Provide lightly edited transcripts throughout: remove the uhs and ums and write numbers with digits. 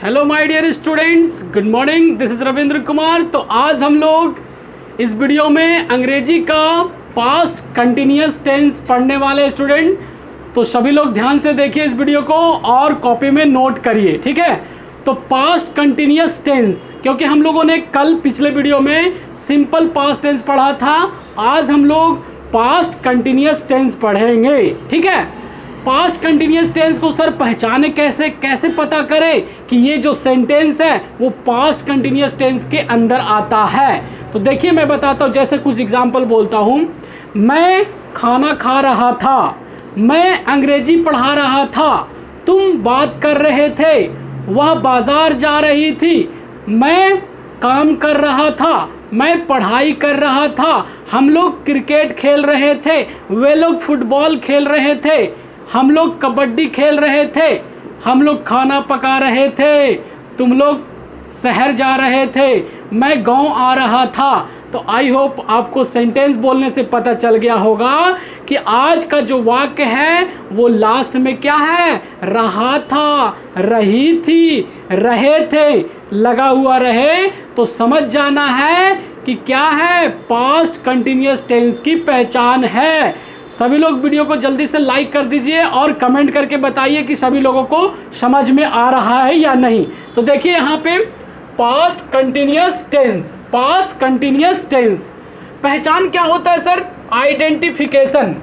Hello my dear students, good morning. This is Ravindra Kumar. तो आज हम लोग इस वीडियो में अंग्रेजी का पास्ट कंटिन्यूअस टेंस पढ़ने वाले स्टूडेंट। तो सभी लोग ध्यान से देखिए इस वीडियो को और कॉपी में नोट करिए, ठीक है। तो पास्ट कंटिन्यूअस टेंस, क्योंकि हम लोगों ने कल पिछले वीडियो में सिंपल पास्ट टेंस पढ़ा था, आज हम लोग पास्ट कंटिन्यूअस टेंस पढ़ेंगे, ठीक है। पास्ट कंटिन्यूअस टेंस को सर पहचाने कैसे पता करें कि ये जो सेंटेंस है वो पास्ट कंटिन्यूअस टेंस के अंदर आता है। तो देखिए मैं बताता हूँ, जैसे कुछ एग्जांपल बोलता हूँ। मैं खाना खा रहा था, मैं अंग्रेजी पढ़ा रहा था, तुम बात कर रहे थे, वह बाजार जा रही थी, मैं काम कर रहा था, मैं पढ़ाई कर रहा था, हम लोग क्रिकेट खेल रहे थे, वे लोग फुटबॉल खेल रहे थे, हम लोग कबड्डी खेल रहे थे, हम लोग खाना पका रहे थे, तुम लोग शहर जा रहे थे, मैं गांव आ रहा था। तो आई होप आपको सेंटेंस बोलने से पता चल गया होगा कि आज का जो वाक्य है वो लास्ट में क्या है, रहा था, रही थी, रहे थे, लगा हुआ रहे। तो समझ जाना है कि क्या है, पास्ट कंटिन्यूअस टेंस की पहचान है। सभी लोग वीडियो को जल्दी से लाइक कर दीजिए और कमेंट करके बताइए कि सभी लोगों को समझ में आ रहा है या नहीं। तो देखिए यहाँ पे past continuous tense, past continuous tense पहचान क्या होता है सर, आइडेंटिफिकेशन।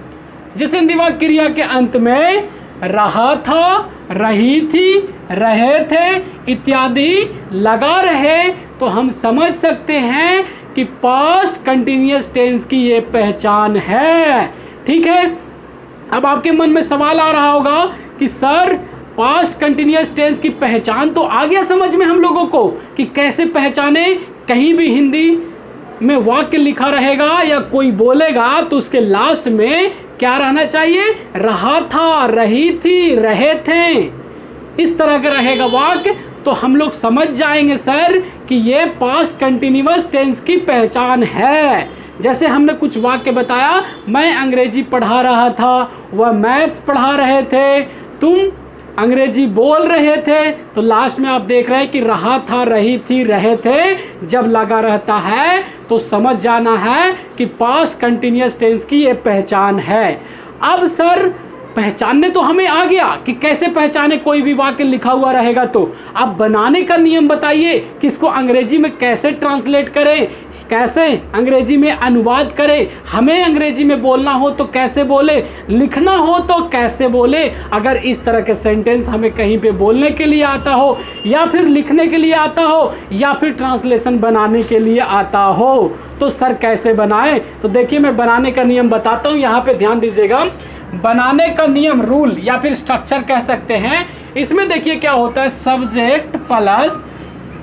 जिस हिंदीवा क्रिया के अंत में रहा था, रही थी, रहे थे इत्यादि लगा रहे तो हम समझ सकते हैं कि पास्ट कंटिन्यूअस टेंस की ये पहचान है, ठीक है। अब आपके मन में सवाल आ रहा होगा कि सर पास्ट कंटिन्यूअस टेंस की पहचान तो आ गया समझ में हम लोगों को कि कैसे पहचाने। कहीं भी हिंदी में वाक्य लिखा रहेगा या कोई बोलेगा तो उसके लास्ट में क्या रहना चाहिए, रहा था, रही थी, रहे थे, इस तरह का रहेगा वाक्य। तो हम लोग समझ जाएंगे सर कि ये पास्ट कंटिन्यूअस टेंस की पहचान है। जैसे हमने कुछ वाक्य बताया, मैं अंग्रेजी पढ़ा रहा था, वह मैथ्स पढ़ा रहे थे, तुम अंग्रेजी बोल रहे थे। तो लास्ट में आप देख रहे हैं कि रहा था, रही थी, रहे थे जब लगा रहता है तो समझ जाना है कि पास्ट कंटिन्यूअस टेंस की ये पहचान है। अब सर पहचानने तो हमें आ गया कि कैसे पहचाने, कोई भी वाक्य लिखा हुआ रहेगा तो अब बनाने का नियम बताइए कि इसको अंग्रेजी में कैसे ट्रांसलेट करें, कैसे अंग्रेजी में अनुवाद करें, हमें अंग्रेजी में बोलना हो तो कैसे बोले, लिखना हो तो कैसे बोले। अगर इस तरह के सेंटेंस हमें कहीं पे बोलने के लिए आता हो या फिर लिखने के लिए आता हो या फिर ट्रांसलेशन बनाने के लिए आता हो तो सर कैसे बनाएं। तो देखिए मैं बनाने का नियम बताता हूँ, यहाँ पे ध्यान दीजिएगा। बनाने का नियम, रूल या फिर स्ट्रक्चर कह सकते हैं। इसमें देखिए क्या होता है, सब्जेक्ट प्लस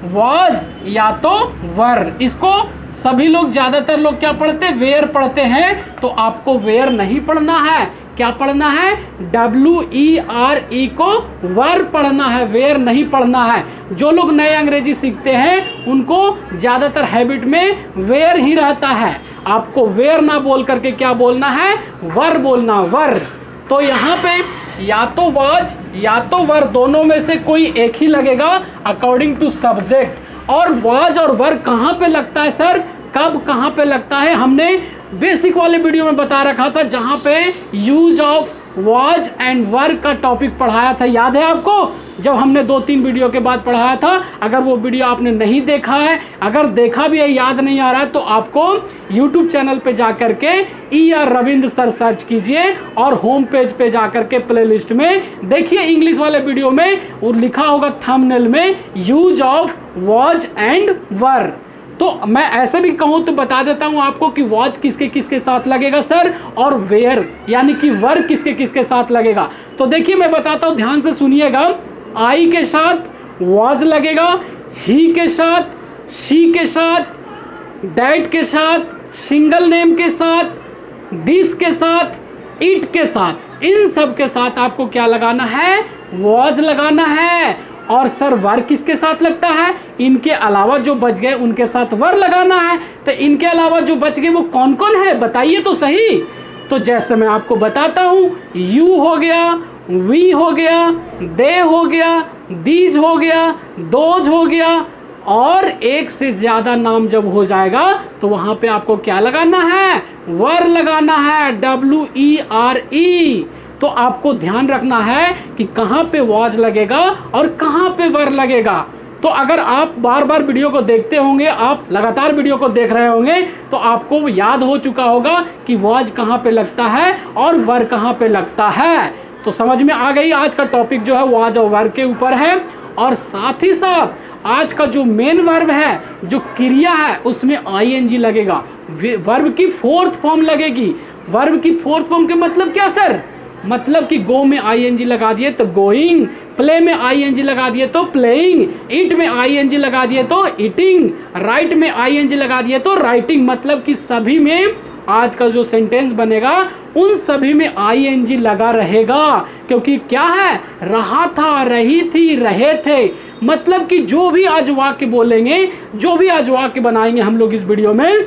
वाज या तो वर। इसको सभी लोग, ज्यादातर लोग क्या पढ़ते हैं, वेयर पढ़ते हैं। तो आपको वेयर नहीं पढ़ना है, क्या पढ़ना है, WERE को वर पढ़ना है, वेयर नहीं पढ़ना है। जो लोग नए अंग्रेजी सीखते हैं उनको ज्यादातर हैबिट में वेयर ही रहता है। आपको वेयर ना बोल करके क्या बोलना है, वर बोलना, वर। तो यहाँ पे या तो वाज या तो वर, दोनों में से कोई एक ही लगेगा अकॉर्डिंग टू सब्जेक्ट। और वाज और वर कहाँ पे लगता है सर, कब कहाँ पे लगता है, हमने बेसिक वाले वीडियो में बता रखा था जहाँ पे यूज ऑफ वाज एंड वर का टॉपिक पढ़ाया था, याद है आपको, जब हमने 2-3 वीडियो के बाद पढ़ाया था। अगर वो वीडियो आपने नहीं देखा है, अगर देखा भी है याद नहीं आ रहा है, तो आपको यूट्यूब चैनल पे जा करके ER रविंद्र सर सर्च कीजिए और होम पेज पे जा करके प्लेलिस्ट में देखिए, इंग्लिश वाले वीडियो में वो लिखा होगा थंबनेल में यूज ऑफ वाज एंड वर। तो मैं ऐसे भी कहूँ तो बता देता हूँ आपको कि वाज किसके किसके साथ लगेगा सर, और वेयर यानी कि वर किसके किसके साथ लगेगा। तो देखिए मैं बताता हूँ, ध्यान से सुनिएगा। आई के साथ वाज लगेगा, ही के साथ, शी के साथ, दैट के साथ, सिंगल नेम के साथ, दिस के साथ, इट के साथ, इन सब के साथ आपको क्या लगाना है, वाज लगाना है। और सर वर किसके साथ लगता है, इनके अलावा जो बच गए उनके साथ वर लगाना है। तो इनके अलावा जो बच गए वो कौन कौन है बताइए तो सही। तो जैसे मैं आपको बताता हूँ, यू हो गया, वी हो गया, दे हो गया, दीज हो गया, दोज हो गया, और एक से ज्यादा नाम जब हो जाएगा तो वहां पे आपको क्या लगाना है, वर लगाना है, WERE। तो आपको ध्यान रखना है कि कहां पे वॉज लगेगा और कहां पे वर लगेगा। तो अगर आप बार बार वीडियो को देखते होंगे, आप लगातार वीडियो को देख रहे होंगे, तो आपको याद हो चुका होगा कि वॉज कहां पे लगता है और वर कहां पे लगता है। तो समझ में आ गई। आज का टॉपिक जो है वॉज और वर के ऊपर है, और साथ ही साथ आज का जो मेन वर्ब है, जो क्रिया है, उसमें ING लगेगा। वर्ब की फोर्थ फॉर्म लगेगी। वर्ब की फोर्थ फॉर्म के मतलब क्या सर? मतलब कि गो में ING लगा दिए तो गोइंग, प्ले में ING लगा दिए तो प्लेइंग, ईट में ING लगा दिए तो ईटिंग, राइट में ING लगा दिए तो राइटिंग। मतलब कि सभी में आज का जो सेंटेंस बनेगा उन सभी में ING लगा रहेगा। क्योंकि क्या है, रहा था, रही थी, रहे थे। मतलब कि जो भी आज वाक्य बोलेंगे, जो भी आज वाक्य बनाएंगे हम लोग इस वीडियो में,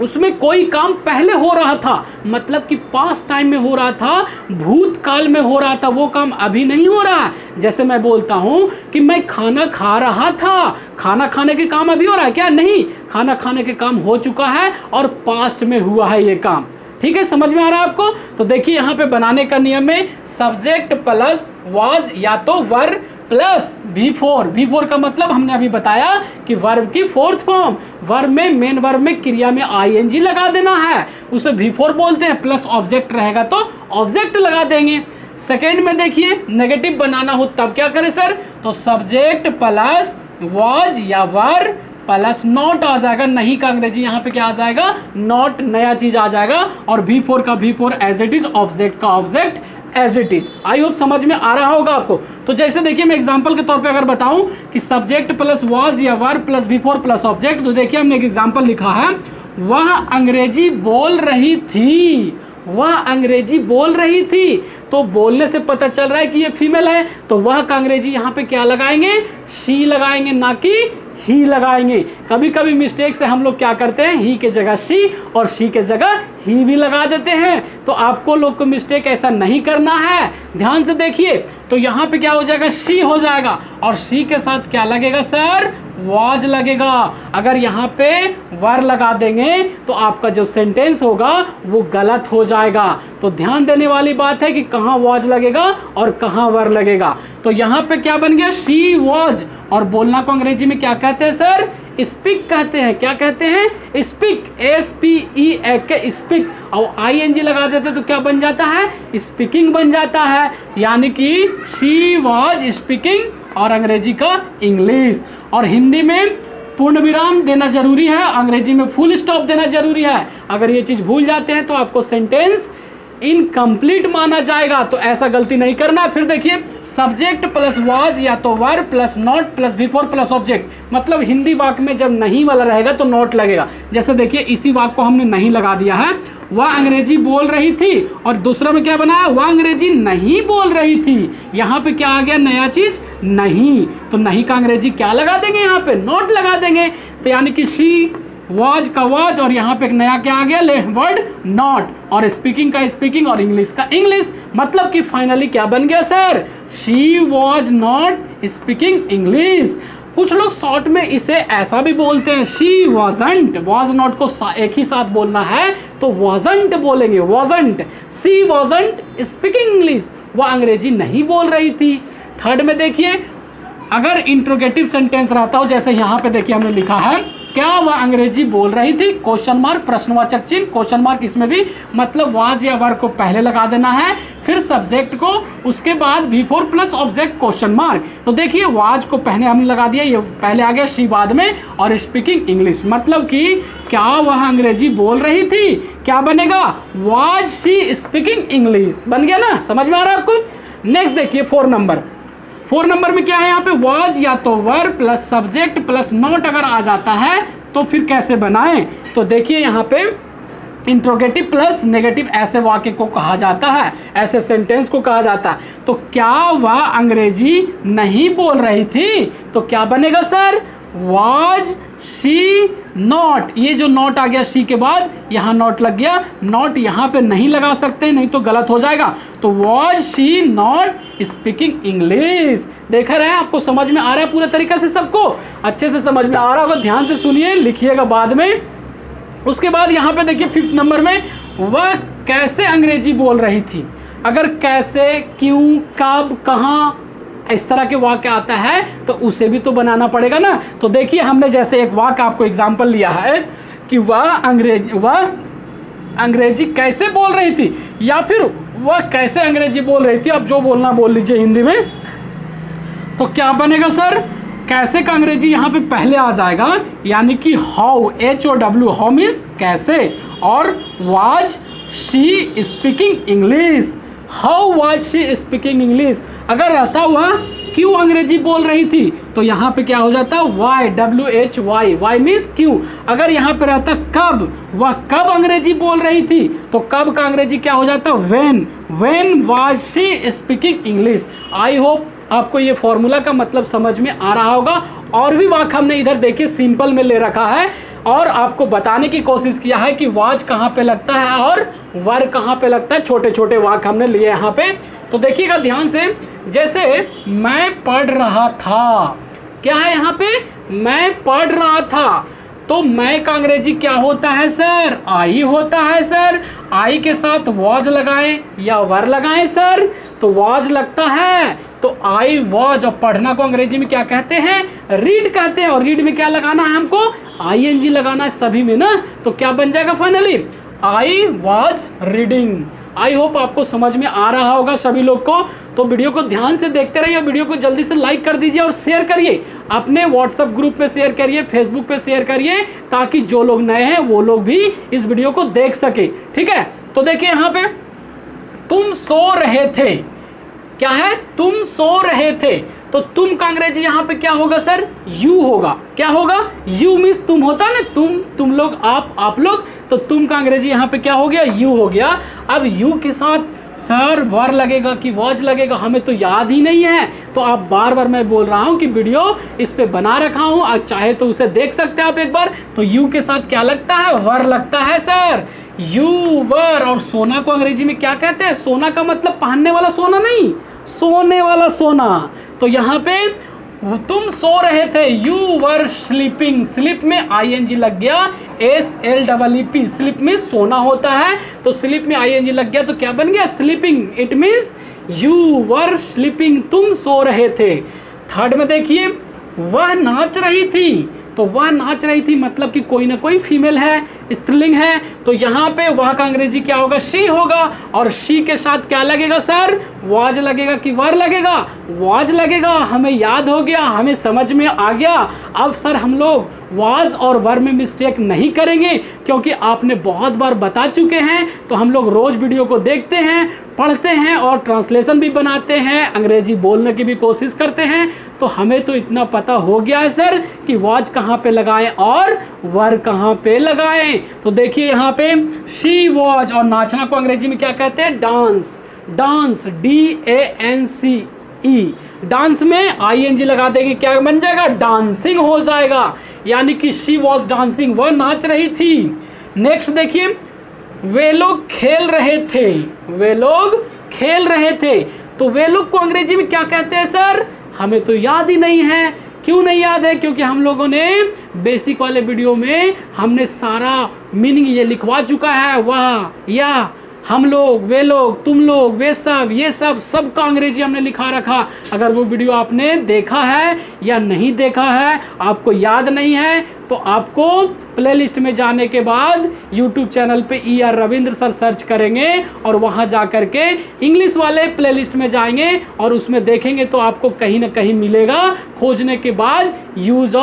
उसमें कोई काम पहले हो रहा था, मतलब कि पास्ट टाइम में हो रहा था, भूतकाल में हो रहा था, वो काम अभी नहीं हो रहा। जैसे मैं बोलता हूं कि मैं खाना खा रहा था, खाना खाने के काम अभी हो रहा है क्या? नहीं, खाना खाने के काम हो चुका है और पास्ट में हुआ है ये काम। ठीक है, समझ में आ रहा है आपको? तो देखिए यहाँ पे बनाने का नियम है सब्जेक्ट प्लस वाज या तो वर प्लस V4 का मतलब हमने अभी बताया कि वर्ब की फोर्थ फॉर्म। वर्ब में, मेन वर्ब में, क्रिया में ING लगा देना है, उसे V4 बोलते हैं। प्लस ऑब्जेक्ट रहेगा तो ऑब्जेक्ट लगा देंगे। सेकेंड में देखिए नेगेटिव बनाना हो तब क्या करें सर? तो सब्जेक्ट प्लस वाज या वर प्लस नॉट आ जाएगा। नहीं का अंग्रेजी यहाँ पे क्या आ जाएगा? नॉट, नया चीज आ जाएगा। और V4 का V4 as it is, object का object as it is. I hope समझ में आ रहा होगा आपको। तो जैसे देखिए मैं एग्जांपल के तौर पे अगर बताऊं कि सब्जेक्ट प्लस वाज या वर प्लस V4 प्लस ऑब्जेक्ट, तो देखिए हमने एक एग्जांपल लिखा है, वह अंग्रेजी बोल रही थी। वह अंग्रेजी बोल रही थी, तो बोलने से पता चल रहा है कि ये फीमेल है, तो वह का अंग्रेजी यहाँ पे क्या लगाएंगे? शी लगाएंगे, ना कि ही लगाएंगे। कभी कभी मिस्टेक से हम लोग क्या करते हैं, ही के जगह शी और शी के जगह ही भी लगा देते हैं। तो आपको लोग को मिस्टेक ऐसा नहीं करना है, ध्यान से देखिए। तो यहाँ पे क्या हो जाएगा? शी हो जाएगा, और शी के साथ क्या लगेगा सर? वाज लगेगा। अगर यहाँ पे वर लगा देंगे तो आपका जो सेंटेंस होगा वो गलत हो जाएगा। तो ध्यान देने वाली बात है कि कहाँ वाज लगेगा और कहाँ वर लगेगा। तो यहाँ पे क्या बन गया? She was. और बोलना को अंग्रेजी में क्या कहते हैं सर? स्पीक कहते हैं। क्या कहते हैं? Speak, SPEAK, speak. और ING लगा देते तो क्या बन जाता है? स्पीकिंग बन जाता है। यानी कि शी वाज स्पीकिंग, और अंग्रेजी का इंग्लिश। और हिंदी में पूर्ण विराम देना जरूरी है, अंग्रेजी में फुल स्टॉप देना जरूरी है। अगर ये चीज भूल जाते हैं तो आपको सेंटेंस इनकम्प्लीट माना जाएगा। तो ऐसा गलती नहीं करना। फिर देखिए सब्जेक्ट प्लस वाज या तो वर plus not plus V4 plus object, मतलब हिंदी वाक्य में जब नहीं वाला रहेगा तो नॉट लगेगा। जैसे देखिए इसी वाक्य को हमने नहीं लगा दिया है, वह अंग्रेजी बोल रही थी, और दूसरा में क्या बनाया? वह अंग्रेजी नहीं बोल रही थी। यहाँ पे क्या आ गया? नया चीज नहीं। तो नहीं का अंग्रेजी क्या लगा देंगे? यहाँ पे नॉट लगा देंगे। तो यानी कि शी वाज का वाज, और यहाँ पे एक नया क्या आ गया? Word not. और स्पीकिंग का स्पीकिंग और इंग्लिश का इंग्लिश। मतलब कि फाइनली क्या बन गया sir? She was not speaking English. कुछ लोग शॉर्ट में इसे ऐसा भी बोलते हैं, शी वाजंट। वाज नॉट को एक ही साथ बोलना है तो वाजंट बोलेंगे, wasn't. She wasn't speaking English, वह अंग्रेजी नहीं बोल रही थी। थर्ड में देखिए अगर इंट्रोगेटिव सेंटेंस रहता हो, जैसे यहाँ पे देखिए हमने लिखा है, क्या वह अंग्रेजी बोल रही थी? क्वेश्चन मार्क, प्रश्नवाचक चिन्ह, क्वेश्चन मार्क। इसमें भी मतलब वाज या वर को पहले लगा देना है, फिर सब्जेक्ट को, उसके बाद V4 plus object question mark. तो देखिए वाज को पहले हमने लगा दिया, ये पहले आ गया, शी बाद में, और स्पीकिंग इंग्लिश। मतलब कि क्या वह अंग्रेजी बोल रही थी? क्या बनेगा? वाज शी स्पीकिंग इंग्लिश बन गया ना? समझ में आ रहा है आपको? नेक्स्ट देखिए 4 नंबर में क्या है? यहाँ पे वाज या तो वर प्लस सब्जेक्ट प्लस नॉट अगर आ जाता है तो फिर कैसे बनाएं? तो देखिए यहाँ पे इंट्रोगेटिव प्लस नेगेटिव ऐसे वाक्य को कहा जाता है, ऐसे सेंटेंस को कहा जाता है। तो क्या वह अंग्रेजी नहीं बोल रही थी? तो क्या बनेगा सर? वाज शी नॉट, ये जो नॉट आ गया शी के बाद यहाँ नॉट लग गया, नॉट यहाँ पे नहीं लगा सकते नहीं तो गलत हो जाएगा। तो was she not speaking English. देख रहे हैं, आपको समझ में आ रहा है पूरे तरीके से, सबको अच्छे से समझ में आ रहा होगा। ध्यान से सुनिए, लिखिएगा बाद में। उसके बाद यहाँ पे देखिए 5th नंबर में, वह कैसे अंग्रेजी बोल रही थी। अगर कैसे, क्यों, कब, कहाँ इस तरह के वाक्य आता है तो उसे भी तो बनाना पड़ेगा ना। तो देखिए, हमने जैसे एक वाक्य आपको एग्जाम्पल लिया है कि वह अंग्रेजी कैसे बोल रही थी, या फिर वह कैसे अंग्रेजी बोल रही थी। अब जो बोलना बोल लीजिए हिंदी में। तो क्या बनेगा सर, कैसे का अंग्रेजी यहाँ पे पहले आ जाएगा, यानी कि हाउ, HOW, हाउ मीन्स कैसे, और was she speaking English, how was she speaking English. अगर रहता हुआ क्यों अंग्रेजी बोल रही थी तो यहाँ पे क्या हो जाता, वाई, WHY, वाई मीन्स क्यों। अगर यहाँ पे रहता कब, वह कब अंग्रेजी बोल रही थी तो कब का अंग्रेजी क्या हो जाता, when was she speaking English. I hope आपको ये फॉर्मूला का मतलब समझ में आ रहा होगा। और भी वाक्य हमने इधर देखिए सिंपल में ले रखा है और आपको बताने की कोशिश किया है कि वाज कहाँ पे लगता है और वर कहाँ पे लगता है। छोटे छोटे वाक्य हमने लिए यहाँ पे, तो देखिएगा ध्यान से। जैसे मैं पढ़ रहा था, क्या है यहाँ पे, मैं पढ़ रहा था, तो मैं का अंग्रेजी क्या होता है सर, आई होता है सर। आई के साथ वाज लगाएं या वर लगाएं सर, तो वाज लगता है तो आई वाज। और पढ़ना को अंग्रेजी में क्या कहते हैं, रीड कहते हैं। और रीड में क्या लगाना है हमको, ING लगाना है सभी में ना। तो क्या बन जाएगा finally, I was reading. I hope आपको समझ में आ रहा होगा सभी लोग को। तो वीडियो को ध्यान से देखते रहिए, वीडियो को जल्दी से लाइक कर दीजिए और शेयर करिए, अपने व्हाट्सएप ग्रुप में शेयर करिए, फेसबुक पे शेयर करिए, ताकि जो लोग नए हैं वो लोग भी इस वीडियो को देख सके। ठीक है, तो देखिए यहाँ पे, तुम सो रहे थे, क्या है, तुम सो रहे थे, तो तुम का अंग्रेजी यहाँ पे क्या होगा सर, यू होगा। क्या होगा, यू मीन्स तुम होता है ना, तुम लोग, आप लोग, तो तुम का अंग्रेजी यहाँ पे क्या हो गया, यू हो गया। अब यू के साथ सर वर लगेगा कि वाज लगेगा, हमें तो याद ही नहीं है। तो आप बार बार मैं बोल रहा हूँ कि वीडियो इस पे बना रखा हूँ, आप चाहे तो उसे देख सकते हैं आप एक बार। तो यू के साथ क्या लगता है, वर लगता है सर, यू वर। और सोना को अंग्रेजी में क्या कहते हैं, सोना का मतलब पहनने वाला सोना नहीं, सोने वाला सोना। तो यहाँ पे तुम सो रहे थे, यू वर स्लीपिंग, स्लीप में ING लग गया, SLEEP, स्लीप में सोना होता है, तो स्लीप में ING लग गया तो क्या बन गया, sleeping. It means you were sleeping, तुम सो रहे थे। थर्ड में देखिए, वह नाच रही थी, तो वह नाच रही थी मतलब कि कोई ना कोई फीमेल है, स्त्रीलिंग है। तो यहाँ पे वह का अंग्रेजी क्या होगा, शी होगा। और शी के साथ क्या लगेगा सर, वाज लगेगा कि वर लगेगा, वाज लगेगा। हमें याद हो गया, हमें समझ में आ गया। अब सर हम लोग वाज और वर में मिस्टेक नहीं करेंगे, क्योंकि आपने बहुत बार बता चुके हैं। तो हम लोग रोज वीडियो को देखते हैं, पढ़ते हैं और ट्रांसलेशन भी बनाते हैं, अंग्रेजी बोलने की भी कोशिश करते हैं। तो हमें तो इतना पता हो गया है सर कि वाज कहाँ पे लगाएं और वर कहाँ पे लगाएं। तो देखिए यहाँ पे शी वाज। और नाचना को अंग्रेजी में क्या कहते हैं, डांस, डांस, DANCE। डांस में ING लगा देंगे, क्या बन जाएगा, डांसिंग हो जाएगा। यानी कि शी वॉज डांसिंग, वह नाच रही थी। नेक्स्ट देखिए, वे लोग खेल रहे थे, वे लोग खेल रहे थे, तो वे लोग को अंग्रेजी में क्या कहते हैं सर, हमें तो याद ही नहीं है। क्यों नहीं याद है, क्योंकि हम लोगों ने बेसिक वाले वीडियो में हमने सारा मीनिंग ये लिखवा चुका है। वह, या, हम लोग, वे लोग, तुम लोग, वे सब, ये सब का अंग्रेजी हमने लिखा रखा। अगर वो वीडियो आपने देखा है या नहीं देखा है, आपको याद नहीं है, तो आपको प्लेलिस्ट में जाने के बाद YouTube चैनल पे ER रविंद्र सर सर्च करेंगे और वहां जा करके इंग्लिश वाले प्लेलिस्ट में जाएंगे और उसमें देखेंगे तो आपको कहीं ना कहीं मिलेगा। खोजने के बाद यूज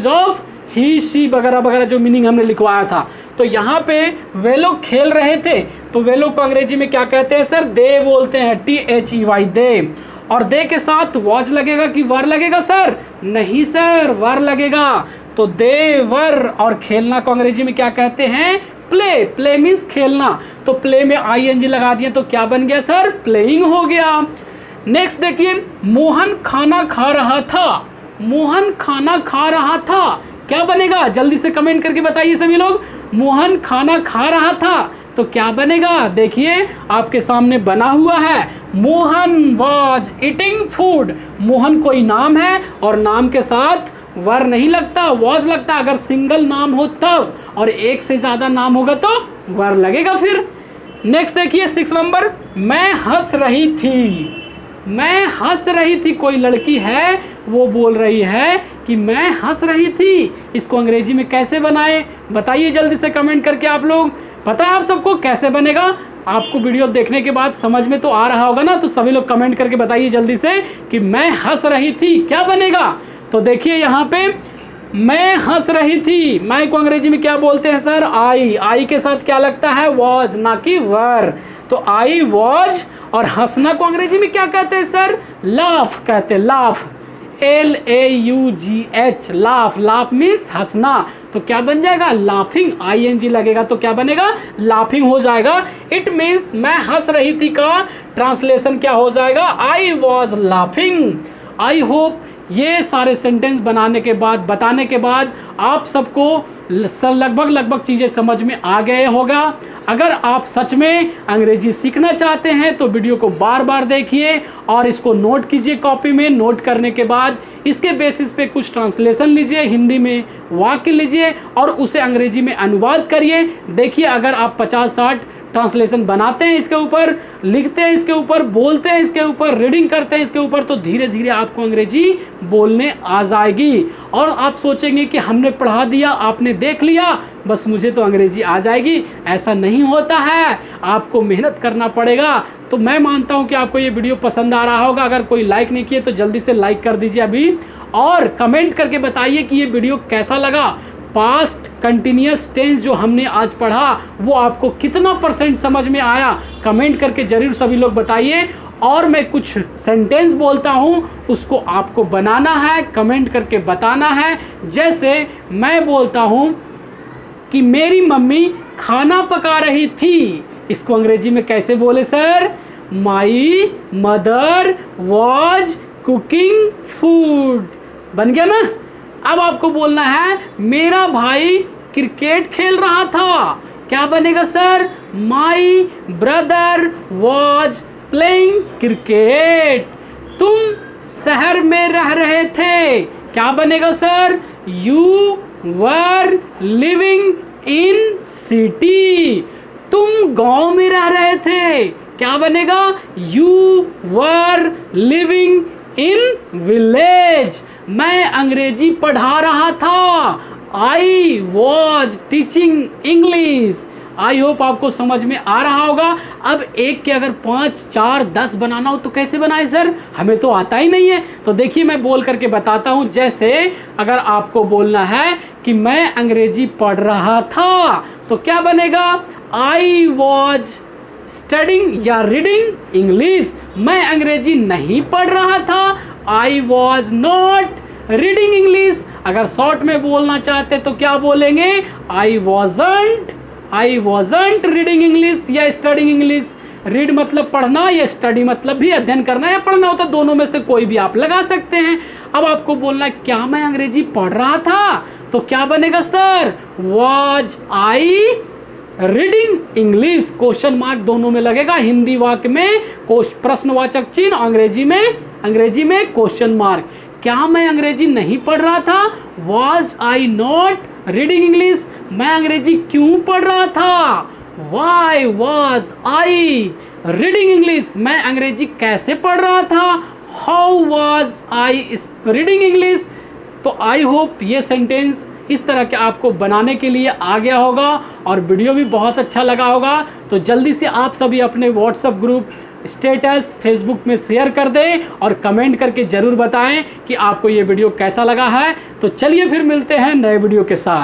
ऑफ ही, शी वगैरह वगैरह जो मीनिंग हमने लिखवाया था। तो यहाँ पे वे लोग खेल रहे थे, तो वे लोग को अंग्रेजी में क्या कहते हैं सर, दे बोलते हैं, THEY, दे। और दे के साथ वॉज लगेगा कि वर लगेगा सर, नहीं सर, वर लगेगा। तो दे वर। और खेलना को अंग्रेजी में क्या कहते हैं, प्ले, प्ले मीन्स खेलना। तो प्ले में ING लगा दिए तो क्या बन गया सर, प्लेइंग हो गया। नेक्स्ट देखिए, मोहन खाना खा रहा था, मोहन खाना खा रहा था, क्या बनेगा? जल्दी से कमेंट करके बताइए सभी लोग। मोहन खाना खा रहा था तो क्या बनेगा? देखिए आपके सामने बना हुआ है, Mohan was eating food. Mohan कोई नाम है और नाम के साथ वर नहीं लगता, वॉज लगता। अगर सिंगल नाम हो तब, और एक से ज्यादा नाम होगा तो वर लगेगा। फिर नेक्स्ट देखिए 6 नंबर, मैं हंस रही थी। मैं हंस रही थी, कोई लड़की है वो बोल रही है कि मैं हंस रही थी। इसको अंग्रेजी में कैसे बनाए बताइए जल्दी से कमेंट करके आप लोग। पता है आप सबको कैसे बनेगा? आपको वीडियो देखने के बाद समझ में तो आ रहा होगा ना, तो सभी लोग कमेंट करके बताइए जल्दी से कि मैं हंस रही थी क्या बनेगा। तो देखिए यहाँ पे मैं हंस रही थी, मैं को अंग्रेजी में क्या बोलते हैं सर? आई के साथ क्या लगता है? वॉज, ना कि वर। तो आई वॉज, और हंसना को अंग्रेजी में क्या कहते हैं सर? लाफ कहते हैं, laugh, LAUGH, laugh. Laugh means हंसना, तो क्या बन जाएगा? लाफिंग, ING लगेगा तो क्या बनेगा? लाफिंग हो जाएगा। इट मीन्स मैं हंस रही थी का ट्रांसलेशन क्या हो जाएगा? I was laughing. I hope ये सारे सेंटेंस बनाने के बाद, बताने के बाद आप सबको लगभग चीज़ें समझ में आ गए होगा। अगर आप सच में अंग्रेजी सीखना चाहते हैं तो वीडियो को बार बार देखिए और इसको नोट कीजिए कॉपी में। नोट करने के बाद इसके बेसिस पे कुछ ट्रांसलेशन लीजिए, हिंदी में वाक्य लीजिए और उसे अंग्रेजी में अनुवाद करिए। देखिए अगर आप 50-60 ट्रांसलेशन बनाते हैं इसके ऊपर, लिखते हैं इसके ऊपर, बोलते हैं इसके ऊपर, रीडिंग करते हैं इसके ऊपर, तो धीरे धीरे आपको अंग्रेजी बोलने आ जाएगी। और आप सोचेंगे कि हमने पढ़ा दिया, आपने देख लिया, बस मुझे तो अंग्रेजी आ जाएगी। ऐसा नहीं होता है, आपको मेहनत करना पड़ेगा। तो मैं मानता हूं कि आपको ये वीडियो पसंद आ रहा होगा। अगर कोई लाइक नहीं किए तो जल्दी से लाइक कर दीजिए अभी, और कमेंट करके बताइए कि ये वीडियो कैसा लगा। पास्ट कंटिन्यूअस टेंस जो हमने आज पढ़ा वो आपको कितना % समझ में आया, कमेंट करके जरूर सभी लोग बताइए। और मैं कुछ सेंटेंस बोलता हूँ उसको आपको बनाना है, कमेंट करके बताना है। जैसे मैं बोलता हूँ कि मेरी मम्मी खाना पका रही थी, इसको अंग्रेजी में कैसे बोले sir? My mother was cooking food. बन गया ना? अब आपको बोलना है मेरा भाई क्रिकेट खेल रहा था, क्या बनेगा sir? My brother was playing cricket. तुम शहर में रह रहे थे, क्या बनेगा sir? You were living in city. तुम गांव में रह रहे थे, क्या बनेगा? You were living in village. मैं अंग्रेजी पढ़ा रहा था, I was teaching English. I hope आपको समझ में आ रहा होगा। अब एक के अगर 5, 4, 10 बनाना हो तो कैसे बनाए सर? हमें तो आता ही नहीं है। तो देखिए मैं बोल करके बताता हूं। जैसे अगर आपको बोलना है कि मैं अंग्रेजी पढ़ रहा था तो क्या बनेगा? आई वॉज स्टडिंग या रीडिंग इंग्लिश। मैं अंग्रेजी नहीं पढ़ रहा था, I was not reading English. अगर शॉर्ट में बोलना चाहते तो क्या बोलेंगे? आई वॉजंट रीडिंग इंग्लिश या स्टडिंग इंग्लिश। रीड मतलब पढ़ना, या स्टडी मतलब भी अध्ययन करना या पढ़ना होता, दोनों में से कोई भी आप लगा सकते हैं। अब आपको बोलना है क्या मैं अंग्रेजी पढ़ रहा था, तो क्या बनेगा sir? Was I reading English. Question mark दोनों में लगेगा, हिंदी वाक्य में प्रश्नवाचक चिन्ह, अंग्रेजी में क्वेश्चन मार्क। क्या मैं अंग्रेजी नहीं पढ़ रहा था? Was I not reading English. मैं अंग्रेजी क्यों पढ़ रहा था? Why was I reading English. मैं अंग्रेजी कैसे पढ़ रहा था? How was I reading English. तो आई होप ये सेंटेंस इस तरह के आपको बनाने के लिए आ गया होगा और वीडियो भी बहुत अच्छा लगा होगा। तो जल्दी से आप सभी अपने व्हाट्सएप ग्रुप, स्टेटस, फेसबुक में शेयर कर दें और कमेंट करके ज़रूर बताएं कि आपको ये वीडियो कैसा लगा है। तो चलिए फिर मिलते हैं नए वीडियो के साथ।